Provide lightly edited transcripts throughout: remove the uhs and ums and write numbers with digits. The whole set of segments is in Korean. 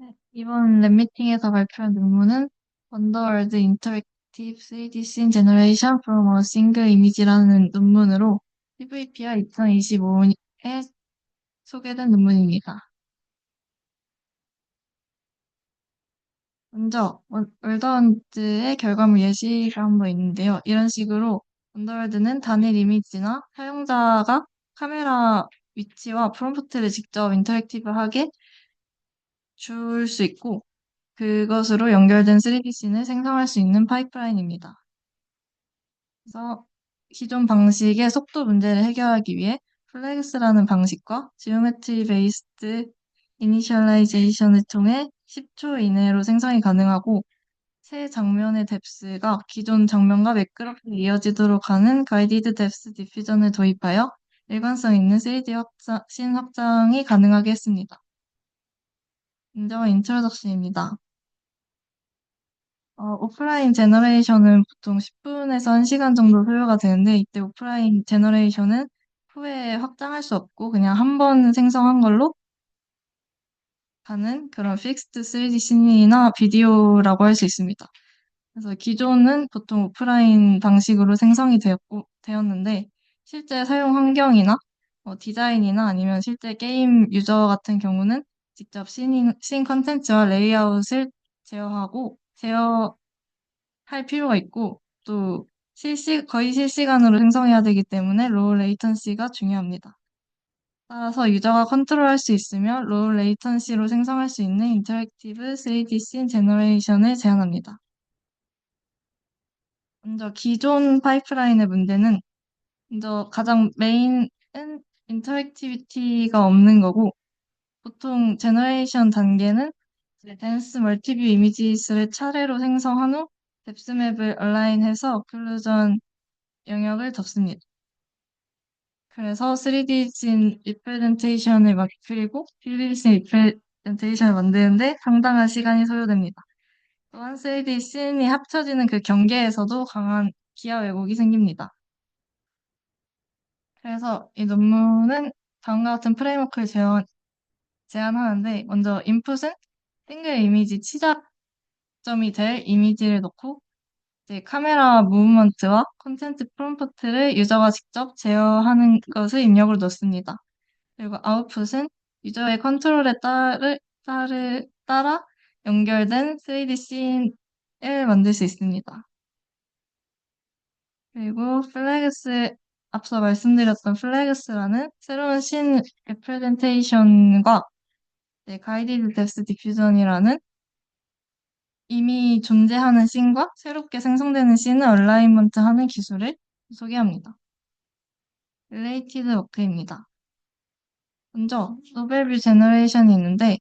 네, 이번 랩미팅에서 발표한 논문은 Wonderworld Interactive 3D Scene Generation from a Single Image라는 논문으로 PVPR 2025에 소개된 논문입니다. 먼저 월더원드의 결과물 예시가 한번 있는데요. 이런 식으로 원더월드는 단일 이미지나 사용자가 카메라 위치와 프롬프트를 직접 인터랙티브하게 줄 수 있고 그것으로 연결된 3D 씬을 생성할 수 있는 파이프라인입니다. 그래서 기존 방식의 속도 문제를 해결하기 위해 플렉스라는 방식과 지오메트리 베이스드 이니셜라이제이션을 통해 10초 이내로 생성이 가능하고 새 장면의 뎁스가 기존 장면과 매끄럽게 이어지도록 하는 가이디드 뎁스 디퓨전을 도입하여 일관성 있는 3D 씬 확장이 가능하게 했습니다. 먼저 인트로덕션입니다. 오프라인 제너레이션은 보통 10분에서 1시간 정도 소요가 되는데 이때 오프라인 제너레이션은 후에 확장할 수 없고 그냥 한 번 생성한 걸로 가는 그런 픽스드 3D 씬이나 비디오라고 할 수 있습니다. 그래서 기존은 보통 오프라인 방식으로 생성이 되었는데 실제 사용 환경이나 디자인이나 아니면 실제 게임 유저 같은 경우는 직접 씬 컨텐츠와 레이아웃을 제어할 필요가 있고 또 거의 실시간으로 생성해야 되기 때문에 로우 레이턴시가 중요합니다. 따라서 유저가 컨트롤할 수 있으며 로우 레이턴시로 생성할 수 있는 인터랙티브 3D 씬 제너레이션을 제한합니다. 먼저 기존 파이프라인의 문제는 먼저 가장 메인은 인터랙티비티가 없는 거고 보통 제너레이션 단계는 댄스 멀티뷰 이미지스를 차례로 생성한 후 뎁스맵을 얼라인해서 오클루전 영역을 덮습니다. 그래서 3D 씬 리프레젠테이션을 그리고 3D 씬 리프레젠테이션을 만드는데 상당한 시간이 소요됩니다. 또한 3D 씬이 합쳐지는 그 경계에서도 강한 기하 왜곡이 생깁니다. 그래서 이 논문은 다음과 같은 프레임워크를 제안하는데 먼저 인풋은 싱글 이미지 시작점이 될 이미지를 넣고 이제 카메라 무브먼트와 콘텐츠 프롬프트를 유저가 직접 제어하는 것을 입력으로 넣습니다. 그리고 아웃풋은 유저의 컨트롤에 따라 연결된 3D 씬을 만들 수 있습니다. 그리고 앞서 말씀드렸던 플래그스라는 새로운 씬 레프레젠테이션과 가이디드 뎁스 디퓨전이라는 이미 존재하는 씬과 새롭게 생성되는 씬을 얼라이먼트 하는 기술을 소개합니다. 릴레이티드 워크입니다. 먼저 노벨뷰 제너레이션이 있는데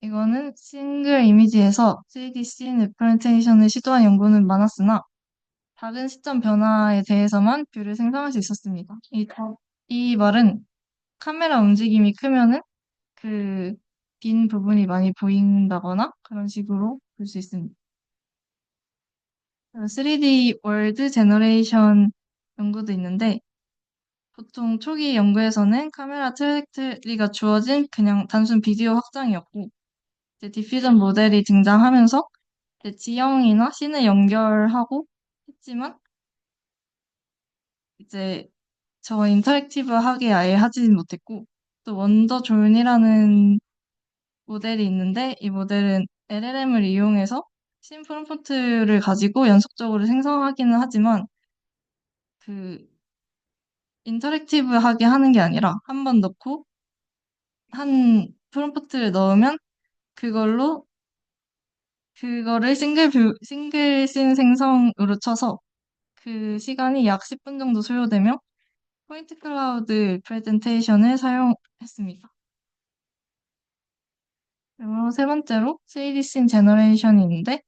이거는 싱글 이미지에서 3D 씬 레프레젠테이션을 시도한 연구는 많았으나 작은 시점 변화에 대해서만 뷰를 생성할 수 있었습니다. 이 말은 카메라 움직임이 크면은 그 빈 부분이 많이 보인다거나 그런 식으로 볼 수 있습니다. 3D 월드 제너레이션 연구도 있는데 보통 초기 연구에서는 카메라 트랙트리가 주어진 그냥 단순 비디오 확장이었고 이제 디퓨전 모델이 등장하면서 이제 지형이나 씬을 연결하고 했지만 이제 저 인터랙티브하게 아예 하지는 못했고 또 원더 존이라는 모델이 있는데 이 모델은 LLM을 이용해서 씬 프롬프트를 가지고 연속적으로 생성하기는 하지만 그 인터랙티브하게 하는 게 아니라 한 번 넣고 한 프롬프트를 넣으면 그걸로 그거를 싱글 씬 생성으로 쳐서 그 시간이 약 10분 정도 소요되며 포인트 클라우드 프레젠테이션을 사용했습니다. 그리고 세 번째로 3D 씬 제너레이션이 있는데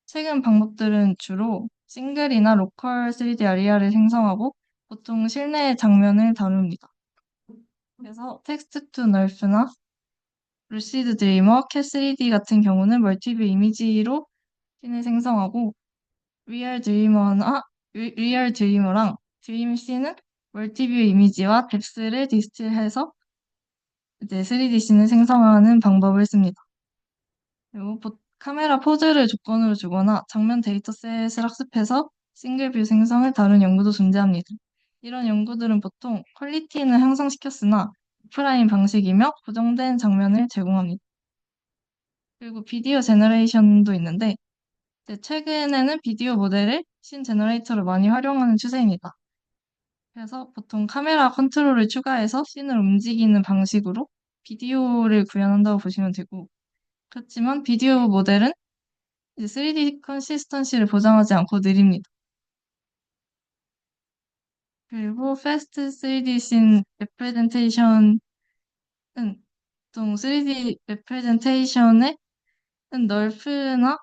최근 방법들은 주로 싱글이나 로컬 3D 아리아를 생성하고 보통 실내 장면을 다룹니다. 그래서 텍스트 투 널프나 루시드 드리머, 캣 3D 같은 경우는 멀티뷰 이미지로 씬을 생성하고 리얼 드리머랑 드림 씬은 멀티뷰 이미지와 뎁스를 디스틸해서 이제 3D 씬을 생성하는 방법을 씁니다. 그리고 카메라 포즈를 조건으로 주거나 장면 데이터셋을 학습해서 싱글뷰 생성을 다룬 연구도 존재합니다. 이런 연구들은 보통 퀄리티는 향상시켰으나 오프라인 방식이며 고정된 장면을 제공합니다. 그리고 비디오 제너레이션도 있는데 이제 최근에는 비디오 모델을 신 제너레이터로 많이 활용하는 추세입니다. 그래서 보통 카메라 컨트롤을 추가해서 씬을 움직이는 방식으로 비디오를 구현한다고 보시면 되고, 그렇지만 비디오 모델은 이제 3D 컨시스턴시를 보장하지 않고 느립니다. 그리고 패스트 3D 씬 레프레젠테이션은 보통 3D 레프레젠테이션에 널프나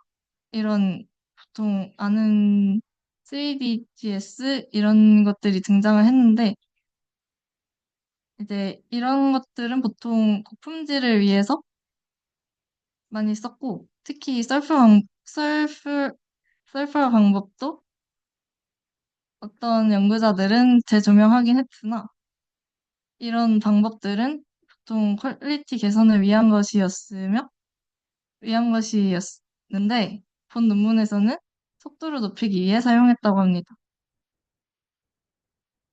이런 보통 아는 3DGS 이런 것들이 등장을 했는데 이제 이런 것들은 보통 고품질을 위해서 많이 썼고 특히 썰프 방법도 어떤 연구자들은 재조명하긴 했으나 이런 방법들은 보통 퀄리티 개선을 위한 것이었는데 본 논문에서는 속도를 높이기 위해 사용했다고 합니다.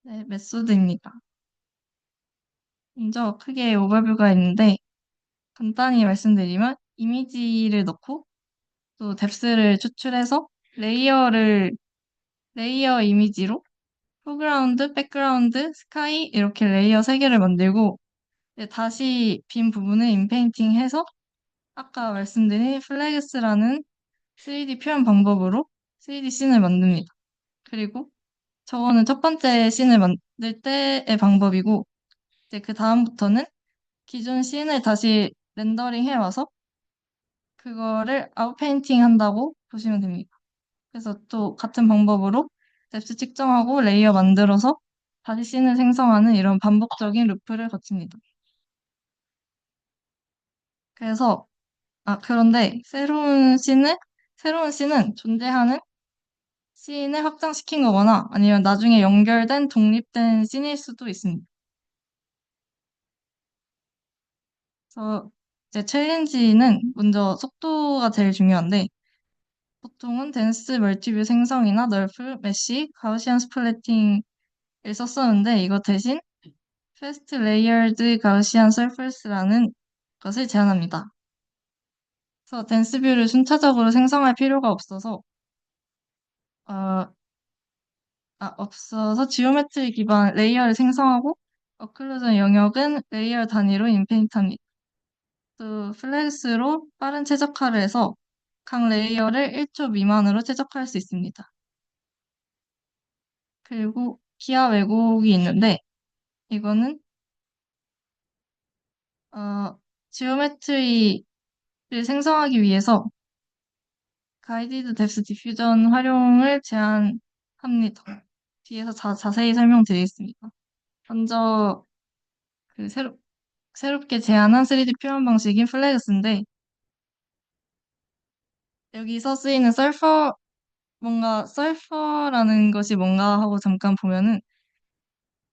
네, 메소드입니다. 먼저 크게 오버뷰가 있는데 간단히 말씀드리면 이미지를 넣고 또 뎁스를 추출해서 레이어 이미지로 포그라운드, 백그라운드, 스카이 이렇게 레이어 3개를 만들고 이제 다시 빈 부분을 인페인팅 해서 아까 말씀드린 플래그스라는 3D 표현 방법으로 3D 씬을 만듭니다. 그리고 저거는 첫 번째 씬을 만들 때의 방법이고 이제 그 다음부터는 기존 씬을 다시 렌더링 해와서 그거를 아웃페인팅 한다고 보시면 됩니다. 그래서 또 같은 방법으로 뎁스 측정하고 레이어 만들어서 다시 씬을 생성하는 이런 반복적인 루프를 거칩니다. 그래서 그런데 새로운 씬은 존재하는 씬을 확장시킨 거거나 아니면 나중에 연결된 독립된 씬일 수도 있습니다. 그래서 이제 챌린지는 먼저 속도가 제일 중요한데 보통은 덴스 멀티뷰 생성이나 널프, 메쉬, 가우시안 스플래팅을 썼었는데 이거 대신 패스트 레이어드 가우시안 서페스라는 것을 제안합니다. 그래서 덴스뷰를 순차적으로 생성할 필요가 어, 없어서 지오메트리 기반 레이어를 생성하고 어클루전 영역은 레이어 단위로 인페인트합니다. 또 플렉스로 빠른 최적화를 해서 각 레이어를 1초 미만으로 최적화할 수 있습니다. 그리고 기하 왜곡이 있는데 이거는 어, 지오메트리를 생성하기 위해서 가이디드 뎁스 디퓨전 활용을 제한합니다. 뒤에서 자세히 설명드리겠습니다. 먼저 그 새롭게 제안한 3D 표현 방식인 플렉스인데 여기서 쓰이는 설퍼라는 것이 뭔가 하고 잠깐 보면은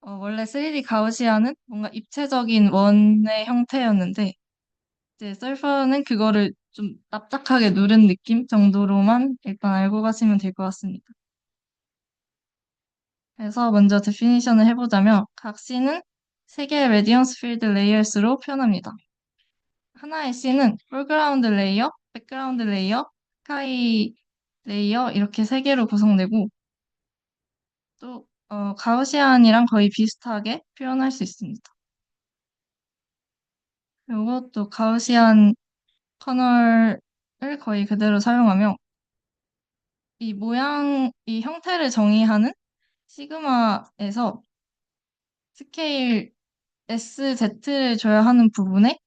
원래 3D 가우시안은 뭔가 입체적인 원의 형태였는데 이제 설퍼는 그거를 좀 납작하게 누른 느낌 정도로만 일단 알고 가시면 될 것 같습니다. 그래서 먼저 데피니션을 해보자면 각 C는 3개의 레디언스 필드 레이어스로 표현합니다. 하나의 C는 폴그라운드 레이어, 백그라운드 레이어, 스카이 레이어 이렇게 3개로 구성되고 또 가우시안이랑 거의 비슷하게 표현할 수 있습니다. 그리고 또 가우시안 커널을 거의 그대로 사용하며 이 형태를 정의하는 시그마에서 스케일 SZ를 줘야 하는 부분에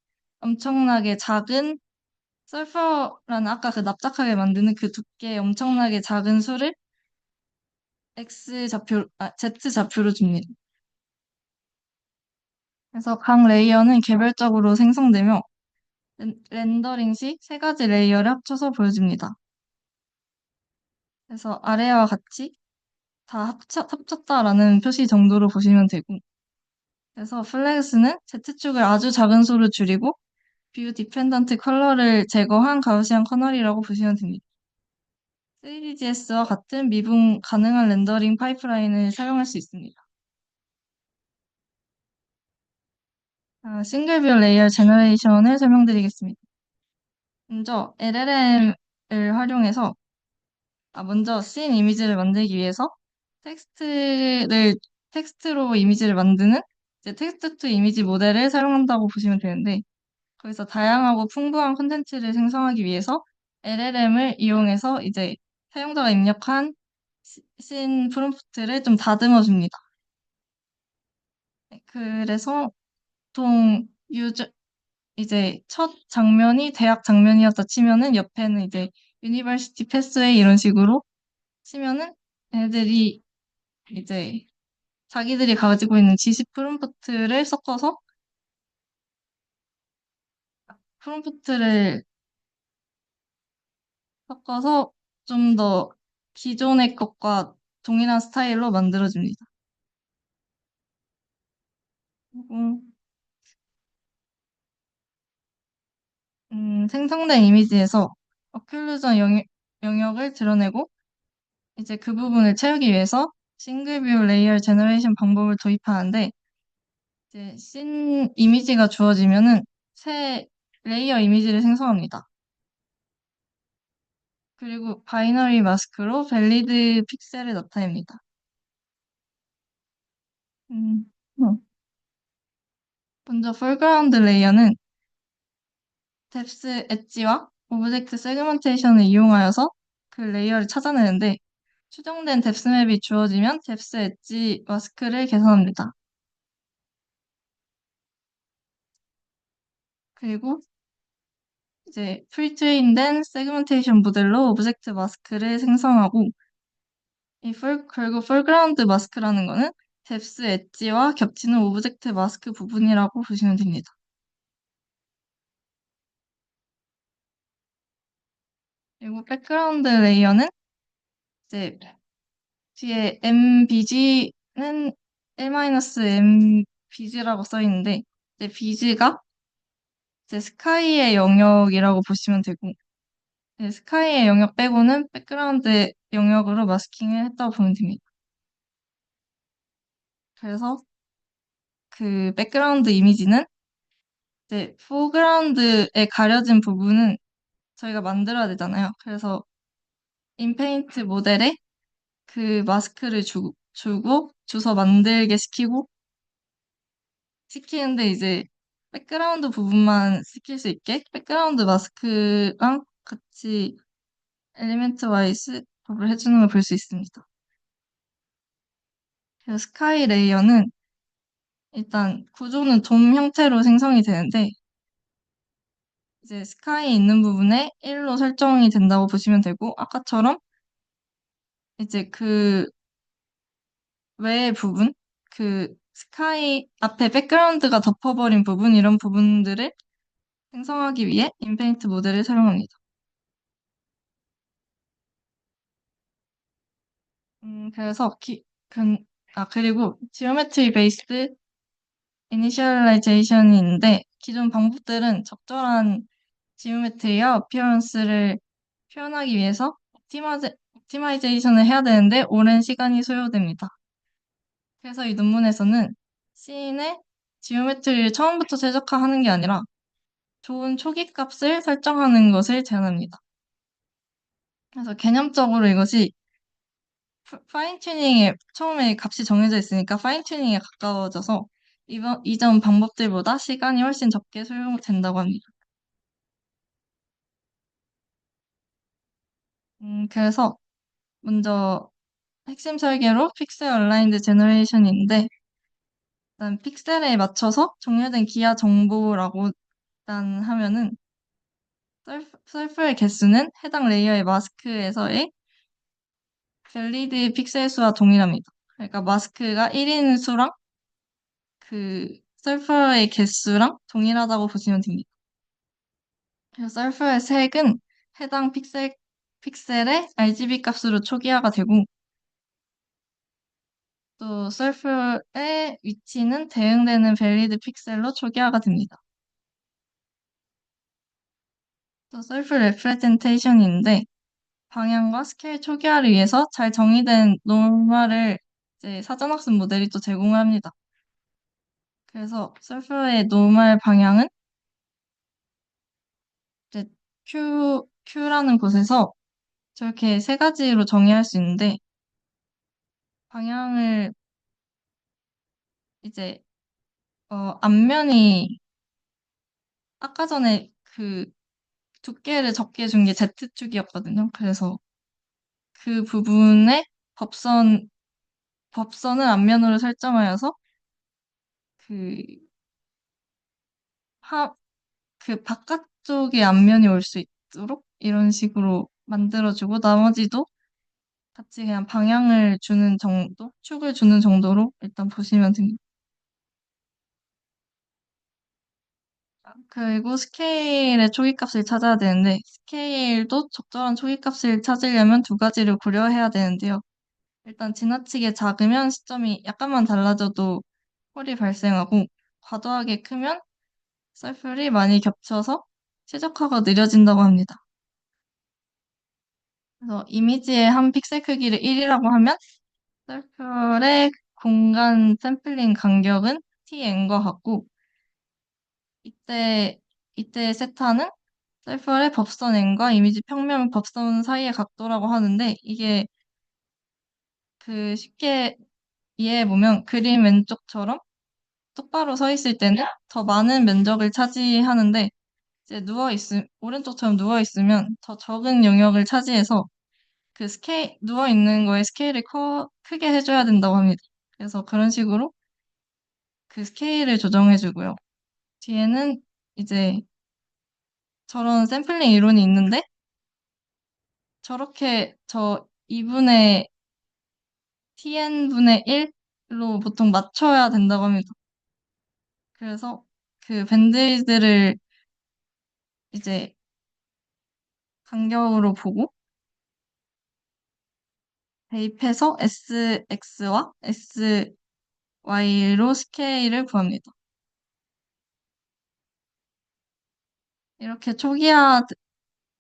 엄청나게 작은 설퍼라는 아까 그 납작하게 만드는 그 두께 엄청나게 작은 수를 Z 좌표로 줍니다. 그래서 각 레이어는 개별적으로 생성되며 렌더링 시 3가지 레이어를 합쳐서 보여줍니다. 그래서 아래와 같이 다 합쳤다라는 표시 정도로 보시면 되고 그래서 플렉스는 Z축을 아주 작은 수로 줄이고 뷰 디펜던트 컬러를 제거한 가우시안 커널이라고 보시면 됩니다. 3DGS와 같은 미분 가능한 렌더링 파이프라인을 사용할 수 있습니다. 싱글 뷰 레이어 제너레이션을 설명드리겠습니다. 먼저 LLM을 활용해서 먼저 씬 이미지를 만들기 위해서 텍스트를 텍스트로 이미지를 만드는 이제 텍스트 투 이미지 모델을 사용한다고 보시면 되는데 거기서 다양하고 풍부한 콘텐츠를 생성하기 위해서 LLM을 이용해서 이제 사용자가 입력한 씬 프롬프트를 좀 다듬어 줍니다. 그래서 보통 이제 첫 장면이 대학 장면이었다 치면은 옆에는 이제 유니버시티 패스웨이 이런 식으로 치면은 애들이 이제 자기들이 가지고 있는 지식 프롬프트를 프롬프트를 섞어서 좀 더 기존의 것과 동일한 스타일로 만들어줍니다. 그리고 생성된 이미지에서 어클루전 영역을 드러내고 이제 그 부분을 채우기 위해서 싱글 뷰 레이어 제너레이션 방법을 도입하는데 이제 씬 이미지가 주어지면은 새 레이어 이미지를 생성합니다. 그리고 바이너리 마스크로 밸리드 픽셀을 나타냅니다. 음, 어. 먼저 foreground 레이어는 뎁스 엣지와 오브젝트 세그먼테이션을 이용하여서 그 레이어를 찾아내는데 추정된 뎁스 맵이 주어지면 뎁스 엣지 마스크를 개선합니다. 그리고 이제 프리트레인된 세그먼테이션 모델로 오브젝트 마스크를 생성하고 결국 foreground 마스크라는 거는 뎁스 엣지와 겹치는 오브젝트 마스크 부분이라고 보시면 됩니다. 그리고 백그라운드 레이어는 이제 뒤에 MBG는 L-MBG라고 써 있는데 이제 BG가 이제 스카이의 영역이라고 보시면 되고 이제 스카이의 영역 빼고는 백그라운드 영역으로 마스킹을 했다고 보면 됩니다. 그래서 그 백그라운드 이미지는 이제 포그라운드에 가려진 부분은 저희가 만들어야 되잖아요. 그래서 인페인트 모델에 그 마스크를 주고 주서 만들게 시키는데 이제 백그라운드 부분만 시킬 수 있게 백그라운드 마스크랑 같이 엘리멘트 와이즈 법을 해주는 걸 볼 수 있습니다. 그래서 스카이 레이어는 일단 구조는 돔 형태로 생성이 되는데 이제 스카이 있는 부분에 1로 설정이 된다고 보시면 되고 아까처럼 이제 그 외의 부분 그 스카이 앞에 백그라운드가 덮어버린 부분 이런 부분들을 생성하기 위해 인페인트 모델을 사용합니다. 그래서 그리고 지오메트리 베이스드 이니셜라이제이션이 있는데 기존 방법들은 적절한 지오메트리와 어피어런스를 표현하기 위해서 옵티마이제이션을 해야 되는데 오랜 시간이 소요됩니다. 그래서 이 논문에서는 씬의 지오메트리를 처음부터 최적화하는 게 아니라 좋은 초기 값을 설정하는 것을 제안합니다. 그래서 개념적으로 이것이 파인 튜닝에 처음에 값이 정해져 있으니까 파인 튜닝에 가까워져서 이전 방법들보다 시간이 훨씬 적게 소요된다고 합니다. 그래서 먼저 핵심 설계로 픽셀 얼라인드 제너레이션인데 일단 픽셀에 맞춰서 정렬된 기하 정보라고 일단 하면은 셀프의 개수는 해당 레이어의 마스크에서의 밸리드 픽셀 수와 동일합니다. 그러니까 마스크가 1인 수랑 그 셀프의 개수랑 동일하다고 보시면 됩니다. 그래서 셀프의 색은 해당 픽셀의 RGB 값으로 초기화가 되고 또 셀프의 위치는 대응되는 밸리드 픽셀로 초기화가 됩니다. 또 셀프 레프레젠테이션인데 방향과 스케일 초기화를 위해서 잘 정의된 노멀을 이제 사전학습 모델이 또 제공합니다. 그래서 셀프의 노멀 방향은 이제 Q라는 곳에서 저렇게 세 가지로 정의할 수 있는데 방향을 이제 앞면이 아까 전에 그 두께를 적게 준 게 Z축이었거든요. 그래서 그 부분에 법선, 법선을 앞면으로 설정하여서 그, 하, 그 바깥쪽에 앞면이 올 수 있도록 이런 식으로 만들어주고 나머지도 같이 그냥 방향을 주는 정도, 축을 주는 정도로 일단 보시면 됩니다. 그리고 스케일의 초기값을 찾아야 되는데 스케일도 적절한 초기값을 찾으려면 두 가지를 고려해야 되는데요. 일단 지나치게 작으면 시점이 약간만 달라져도 홀이 발생하고 과도하게 크면 썰풀이 많이 겹쳐서 최적화가 느려진다고 합니다. 그래서 이미지의 한 픽셀 크기를 1이라고 하면 썰풀의 공간 샘플링 간격은 tn과 같고 이때 이때 세타는 썰풀의 법선 n과 이미지 평면 법선 사이의 각도라고 하는데 이게 그 쉽게 이해해보면 그림 왼쪽처럼 똑바로 서 있을 때는 더 많은 면적을 차지하는데 이제 오른쪽처럼 누워 있으면 더 적은 영역을 차지해서 그 누워 있는 거에 스케일을 크게 해줘야 된다고 합니다. 그래서 그런 식으로 그 스케일을 조정해주고요. 뒤에는 이제 저런 샘플링 이론이 있는데 저렇게 저 2분의 tn분의 1로 보통 맞춰야 된다고 합니다. 그래서 그 밴드들을 이제 간격으로 보고 대입해서 SX와 SY로 스케일을 구합니다. 이렇게 초기화,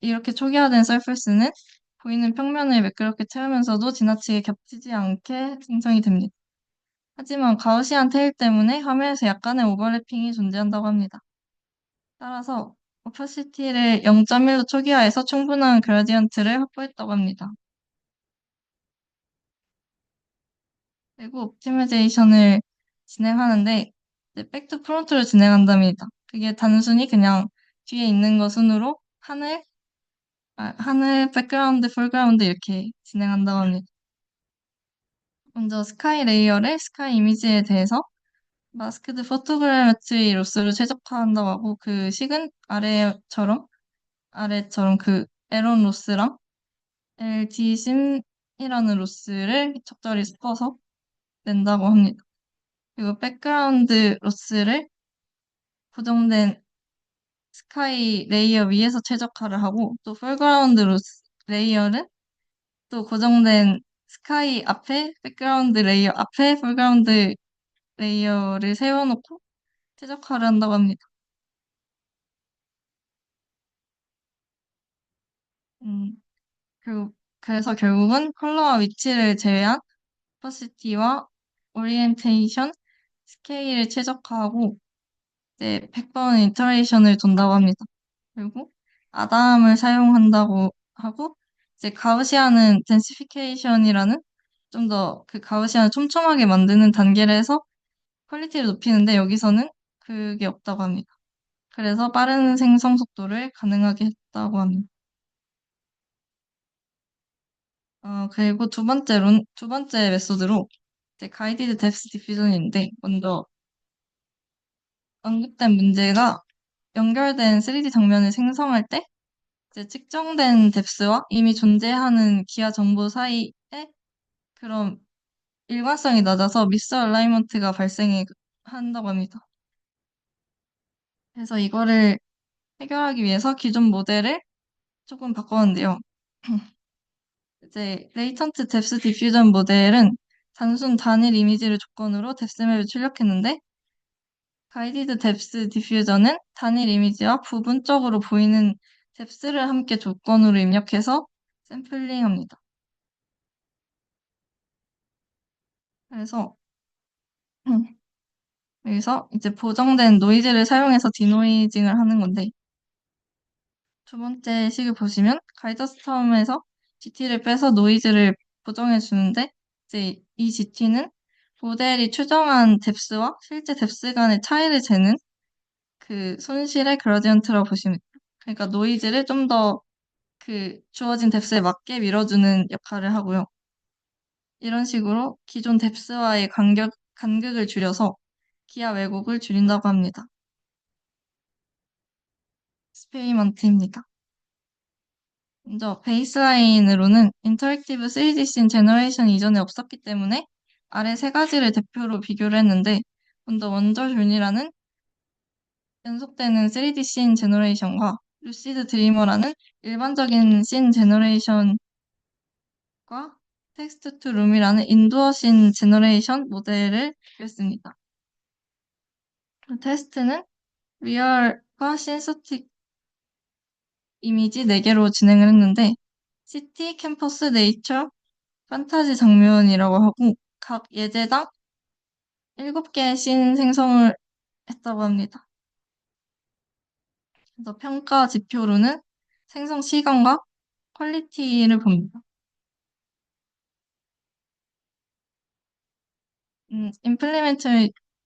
이렇게 초기화된 서페스는 보이는 평면을 매끄럽게 채우면서도 지나치게 겹치지 않게 생성이 됩니다. 하지만 가우시안 테일 때문에 화면에서 약간의 오버래핑이 존재한다고 합니다. 따라서 오퍼시티를 0.1로 초기화해서 충분한 그라디언트를 확보했다고 합니다. 그리고 옵티마이제이션을 진행하는데 이제 백투 프론트로 진행한답니다. 그게 단순히 그냥 뒤에 있는 거 순으로 하늘, 백그라운드, 폴그라운드 이렇게 진행한다고 합니다. 먼저 스카이 레이어를 스카이 이미지에 대해서 마스크드 포토그래메트리 로스로 최적화한다고 하고 그 식은 아래처럼 그 에런 로스랑 LD심이라는 로스를 적절히 섞어서 낸다고 합니다. 그리고 백그라운드 로스를 고정된 스카이 레이어 위에서 최적화를 하고 또 폴그라운드 로스 레이어는 또 고정된 스카이 앞에 백그라운드 레이어 앞에 폴그라운드 레이어를 세워놓고 최적화를 한다고 합니다. 음, 그래서 결국은 컬러와 위치를 제외한 퍼시티와 오리엔테이션, 스케일을 최적화하고 이제 100번 이터레이션을 돈다고 합니다. 그리고 아담을 사용한다고 하고 이제 가우시안은 덴시피케이션이라는 좀 더 그 가우시안을 촘촘하게 만드는 단계를 해서 퀄리티를 높이는데 여기서는 그게 없다고 합니다. 그래서 빠른 생성 속도를 가능하게 했다고 합니다. 그리고 두 번째 메소드로 이제 가이디드 뎁스 디퓨전인데 먼저 언급된 문제가 연결된 3D 장면을 생성할 때 이제 측정된 뎁스와 이미 존재하는 기하 정보 사이에 그런 일관성이 낮아서 미스 얼라이먼트가 발생한다고 합니다. 그래서 이거를 해결하기 위해서 기존 모델을 조금 바꿨는데요. 이제 레이턴트 뎁스 디퓨전 모델은 단순 단일 이미지를 조건으로 뎁스맵을 출력했는데 가이디드 뎁스 디퓨전은 단일 이미지와 부분적으로 보이는 뎁스를 함께 조건으로 입력해서 샘플링합니다. 그래서 여기서 이제 보정된 노이즈를 사용해서 디노이징을 하는 건데 두 번째 식을 보시면 가이더스 텀에서 GT를 빼서 노이즈를 보정해 주는데 이제 이 GT는 모델이 추정한 뎁스와 실제 뎁스 간의 차이를 재는 그 손실의 그라디언트라고 보시면 돼요. 그러니까 노이즈를 좀 더 그 주어진 뎁스에 맞게 밀어주는 역할을 하고요. 이런 식으로 기존 뎁스와의 간극을 줄여서 기하 왜곡을 줄인다고 합니다. 스페리먼트입니다. 먼저 베이스라인으로는 인터랙티브 3D 씬 제너레이션 이전에 없었기 때문에 아래 세 가지를 대표로 비교를 했는데 먼저 원저존이라는 연속되는 3D 씬 제너레이션과 루시드 드리머라는 일반적인 씬 제너레이션과 텍스트 투 룸이라는 인도어 씬 제너레이션 모델을 비교했습니다. 테스트는 리얼과 신서틱 이미지 4개로 진행을 했는데 시티, 캠퍼스, 네이처, 판타지 장면이라고 하고 각 예제당 7개의 씬 생성을 했다고 합니다. 그래서 평가 지표로는 생성 시간과 퀄리티를 봅니다.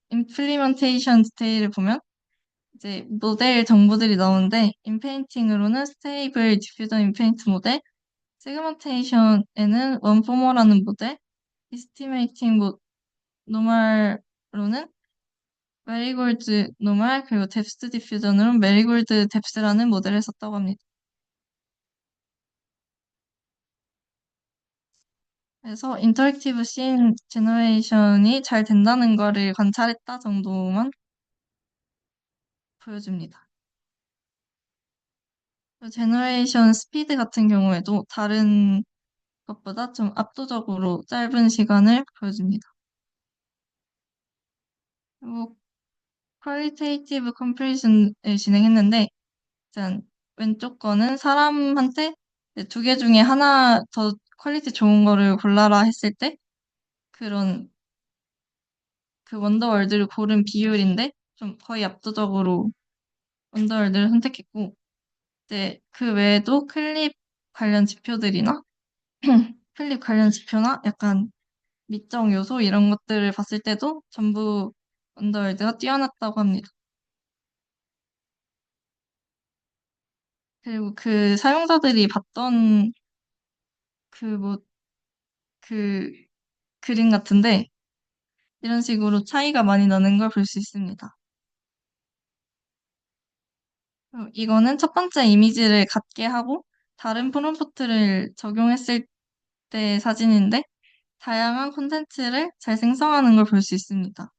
임플리멘테이션 디테일을 보면 이제 모델 정보들이 나오는데 인페인팅으로는 스테이블 디퓨전 인페인트 모델, 세그먼테이션에는 원포머라는 모델, 이스티메이팅 노멀로는 메리골드 노멀 그리고 뎁스 디퓨전으로 메리골드 뎁스라는 모델을 썼다고 합니다. 그래서 인터랙티브 씬 제너레이션이 잘 된다는 거를 관찰했다 정도만 보여줍니다. 제너레이션 스피드 같은 경우에도 다른 것보다 좀 압도적으로 짧은 시간을 보여줍니다. 그리고 퀄리테이티브 컴패리즌을 진행했는데 일단 왼쪽 거는 사람한테 2개 중에 하나 더 퀄리티 좋은 거를 골라라 했을 때 그런 그 원더월드를 고른 비율인데 좀 거의 압도적으로 원더월드를 선택했고 이제 그 외에도 클립 관련 지표들이나 클립 관련 지표나 약간 미적 요소 이런 것들을 봤을 때도 전부 언더월드가 뛰어났다고 합니다. 그리고 그 사용자들이 봤던 그 뭐, 그 그림 같은데 이런 식으로 차이가 많이 나는 걸 볼 수 있습니다. 이거는 첫 번째 이미지를 갖게 하고 다른 프롬프트를 적용했을 때 사진인데 다양한 콘텐츠를 잘 생성하는 걸 볼 수 있습니다.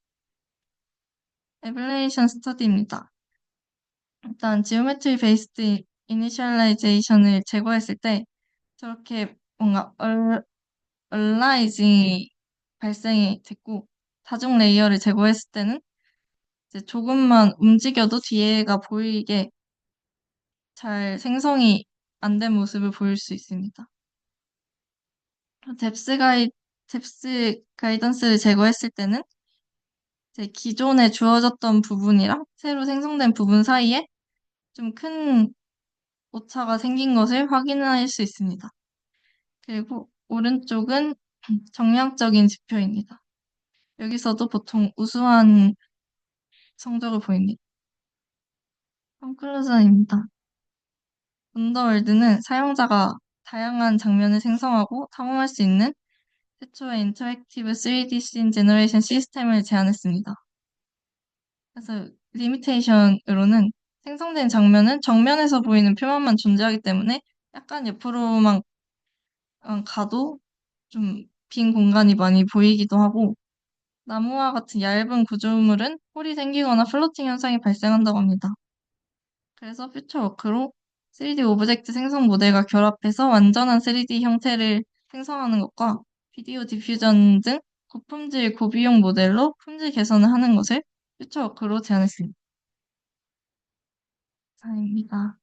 에블레이션 스터디입니다. 일단 지오메트리 베이스드 이니셜라이제이션을 제거했을 때 저렇게 뭔가 얼라이징이 발생이 됐고 다중 레이어를 제거했을 때는 이제 조금만 움직여도 뒤에가 보이게 잘 생성이 안 된 모습을 보일 수 있습니다. 뎁스 가이던스를 제거했을 때는 이제 기존에 주어졌던 부분이랑 새로 생성된 부분 사이에 좀 큰 오차가 생긴 것을 확인할 수 있습니다. 그리고 오른쪽은 정량적인 지표입니다. 여기서도 보통 우수한 성적을 보입니다. 컨클루전입니다. 언더월드는 사용자가 다양한 장면을 생성하고 탐험할 수 있는 최초의 인터랙티브 3D 씬 제너레이션 시스템을 제안했습니다. 그래서 리미테이션으로는 생성된 장면은 정면에서 보이는 표면만 존재하기 때문에 약간 옆으로만 가도 좀 빈 공간이 많이 보이기도 하고 나무와 같은 얇은 구조물은 홀이 생기거나 플로팅 현상이 발생한다고 합니다. 그래서 퓨처워크로 3D 오브젝트 생성 모델과 결합해서 완전한 3D 형태를 생성하는 것과 비디오 디퓨전 등 고품질 고비용 모델로 품질 개선을 하는 것을 퓨처워크로 제안했습니다. 감사합니다.